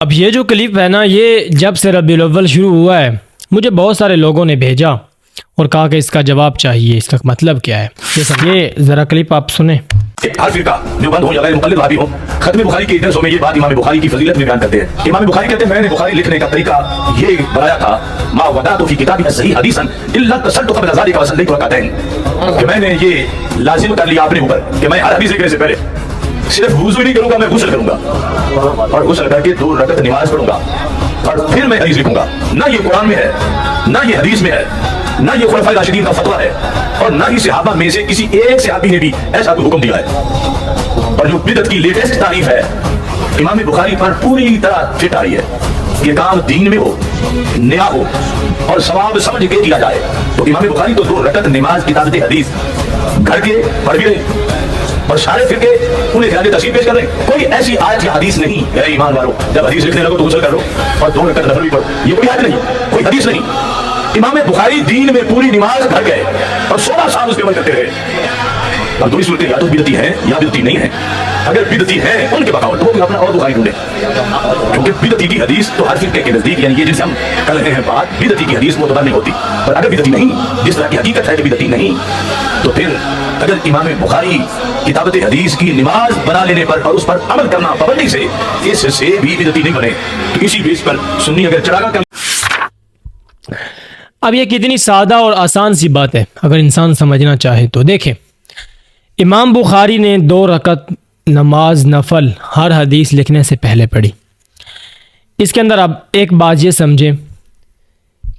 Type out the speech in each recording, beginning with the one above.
اب یہ جو کلپ ہے نا، یہ جب سے ربیع الاول شروع ہوا ہے مجھے بہت سارے لوگوں نے بھیجا اور کہا کہ اس کا جواب چاہیے، اس کا مطلب کیا ہے۔ یہ ذرا کلپ آپ سنیں۔ ہر فرقہ جو بند ہو یا غیر مقلد وہابی ہو، ختم بخاری کے درسوں میں یہ بات امام بخاری کی فضیلت میں بیان کرتے ہیں۔ امام بخاری کہتے ہیں میں نے بخاری لکھنے کا طریقہ یہ بنایا تھا، ما ودعت فی کتابی صحیح حدیثا الا اتصلت قبل ذلك وصليت ركعتين، کہ میں نے یہ لازم کر لیا اپنے اوپر کہ میں ہر حدیث لکھنے سے پہلے صرف وضو نہیں کروں گا، میں غسل کروں گا اور غسل کر کے 2 رکعت نماز پڑھوں گا اور پھر میں حدیث لکھوں گا۔ نہ یہ قرآن میں ہے، نہ یہ حدیث میں ہے، نہ یہ خلفائے راشدین کا فتویٰ ہے، اور نہ ہی صحابہ میں سے کسی ایک صحابی نے بھی ایسا کوئی حکم دیا ہے۔ اور جو بدعت کی لیٹسٹ تعریف ہے امام بخاری پر پوری طرح فٹ آ رہی ہے۔ یہ کام دین میں ہو، نیا ہو اور ثواب سمجھ کے کیا جائے تو امام بخاری تو 2 رکعت نماز کی تعداد حدیث گھر کے پڑھ بھی رہے اور سارے فرقے انہیں خیال تصویر پیش کر رہے ہیں۔ کوئی ایسی آیت یا حدیث نہیں ہے ایمان والو، جب حدیث لکھنے لگو تو غسل کر لو اور 2 رکعت نفل بھی پڑھو، یہ کوئی آیت نہیں، کوئی حدیث نہیں۔ امام بخاری دین میں پوری نماز گھر گئے اور 16 سال اس پہ عمل کرتے رہے۔ اب 2 صورتیں یا تو بدعتی ہیں یا بدعتی نہیں ہیں۔ اگر بدعتی ہیں ان کے بقاؤ تو وہ اپنا اور بخاری ڈھونڈے، کیونکہ بدعتی کی حدیث تو ہر فرقے کے نزدیک، یعنی یہ جن سے ہم کر رہے ہیں بات، بدعتی کی حدیث معتبر نہیں ہوتی۔ اور اگر بدعتی نہیں، جس طرح کی حقیقت ہے کہ بدعتی نہیں، تو پھر اگر امام بخاری کتابت حدیث کی نماز بنا لینے پر اور اس پر عمل کرنا پابندی سے اس سے بھی بدعتی نہیں بنے تو اسی بیس پر سنی اگر چڑھا کر۔ اب یہ کتنی سادہ اور آسان سی بات ہے اگر انسان سمجھنا چاہے تو۔ دیکھیں، امام بخاری نے 2 رکعت نماز نفل ہر حدیث لکھنے سے پہلے پڑھی۔ اس کے اندر اب ایک بات یہ سمجھیں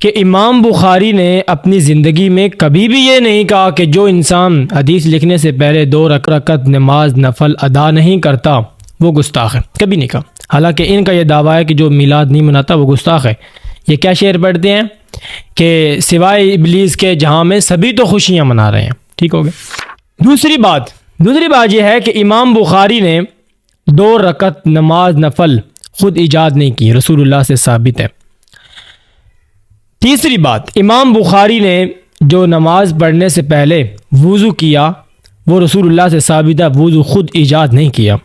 کہ امام بخاری نے اپنی زندگی میں کبھی بھی یہ نہیں کہا کہ جو انسان حدیث لکھنے سے پہلے 2 رکعت نماز نفل ادا نہیں کرتا وہ گستاخ ہے، کبھی نہیں کہا۔ حالانکہ ان کا یہ دعویٰ ہے کہ جو میلاد نہیں مناتا وہ گستاخ ہے۔ یہ کیا شعر پڑھتے ہیں کہ سوائے ابلیس کے جہاں میں سبھی تو خوشیاں منا رہے ہیں۔ ٹھیک ہو گیا۔ دوسری بات یہ ہے کہ امام بخاری نے 2 رکعت نماز نفل خود ایجاد نہیں کی، رسول اللہ سے ثابت ہے۔ تیسری بات، امام بخاری نے جو نماز پڑھنے سے پہلے وضو کیا وہ رسول اللہ سے ثابت ہے، وضو خود ایجاد نہیں کیا۔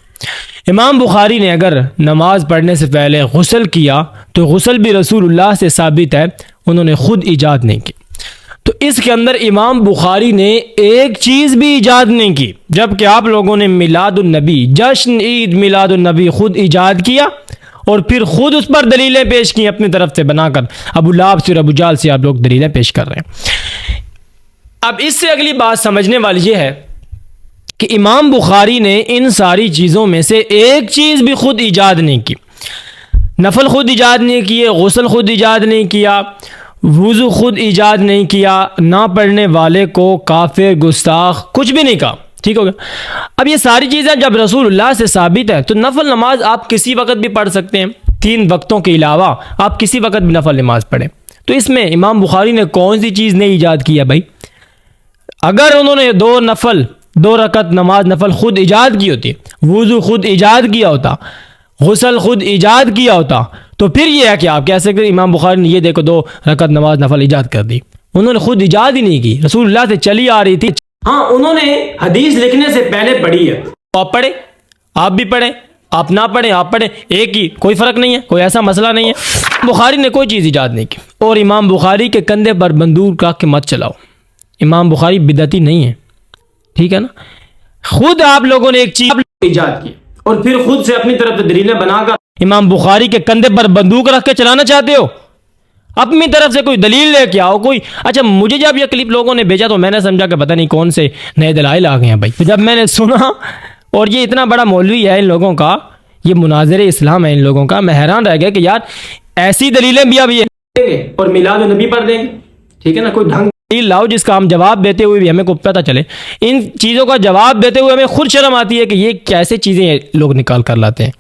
امام بخاری نے اگر نماز پڑھنے سے پہلے غسل کیا تو غسل بھی رسول اللہ سے ثابت ہے، انہوں نے خود ایجاد نہیں کی۔ تو اس کے اندر امام بخاری نے ایک چیز بھی ایجاد نہیں کی، جبکہ آپ لوگوں نے میلاد النبی، جشن عید میلاد النبی خود ایجاد کیا اور پھر خود اس پر دلیلیں پیش کی اپنی طرف سے بنا کر۔ ابو لہب سے اور ابو جہل سے آپ لوگ دلیلیں پیش کر رہے ہیں۔ اب اس سے اگلی بات سمجھنے والی یہ ہے کہ امام بخاری نے ان ساری چیزوں میں سے ایک چیز بھی خود ایجاد نہیں کی۔ نفل خود ایجاد نہیں کیے، غسل خود ایجاد نہیں کیا، وضو خود ایجاد نہیں کیا، نہ پڑھنے والے کو کافر گستاخ کچھ بھی نہیں کہا۔ ٹھیک ہو گیا۔ اب یہ ساری چیزیں جب رسول اللہ سے ثابت ہے تو نفل نماز آپ کسی وقت بھی پڑھ سکتے ہیں، 3 وقتوں کے علاوہ آپ کسی وقت بھی نفل نماز پڑھیں۔ تو اس میں امام بخاری نے کون سی چیز نہیں ایجاد کیا بھائی؟ اگر انہوں نے 2 رکعت نماز نفل خود ایجاد کی ہوتی، وضو خود ایجاد کیا ہوتا، غسل خود ایجاد کیا ہوتا، تو پھر یہ ہے کہ آپ کہہ سکتے امام بخاری نے یہ دیکھو 2 رکعت نماز نفل ایجاد کر دی۔ انہوں نے خود ایجاد ہی نہیں کی، رسول اللہ سے چلی آ رہی تھی۔ ہاں، انہوں نے حدیث لکھنے سے پہلے پڑھی ہے، آپ پڑھیں، آپ بھی پڑھیں، آپ نہ پڑھیں آپ پڑھیں، ایک ہی، کوئی فرق نہیں ہے، کوئی ایسا مسئلہ نہیں ہے۔ بخاری نے کوئی چیز ایجاد نہیں کی۔ اور امام بخاری کے کندھے پر بندوق رکھ کے مت چلاؤ، امام بخاری بدعتی نہیں ہے، ٹھیک ہے نا۔ خود آپ لوگوں نے ایک چیز ایجاد کی اور پھر خود سے اپنی طرف سے دلیلیں بنا کر امام بخاری کے کندھے پر بندوق رکھ کے چلانا چاہتے ہو؟ اپنی طرف سے کوئی دلیل لے کے آؤ کوئی۔ اچھا، مجھے جب یہ کلپ لوگوں نے بھیجا تو میں نے سمجھا کہ پتہ نہیں کون سے نئے دلائل آ گئے ہیں بھائی۔ تو جب میں نے سنا، اور یہ اتنا بڑا مولوی ہے ان لوگوں کا، یہ مناظر اسلام ہے ان لوگوں کا، میں حیران رہ گیا کہ یار ایسی دلیلیں بھی اب یہ دیں گے اور میلاد النبی پر دیں گے، ٹھیک ہے نا۔ کوئی ڈھنگ دلیل لاؤ جس کا ہم جواب دیتے ہوئے بھی ہمیں کو پتہ چلے۔ ان چیزوں کا جواب دیتے ہوئے ہمیں خود شرم آتی ہے کہ یہ کیسے چیزیں لوگ نکال کر لاتے ہیں۔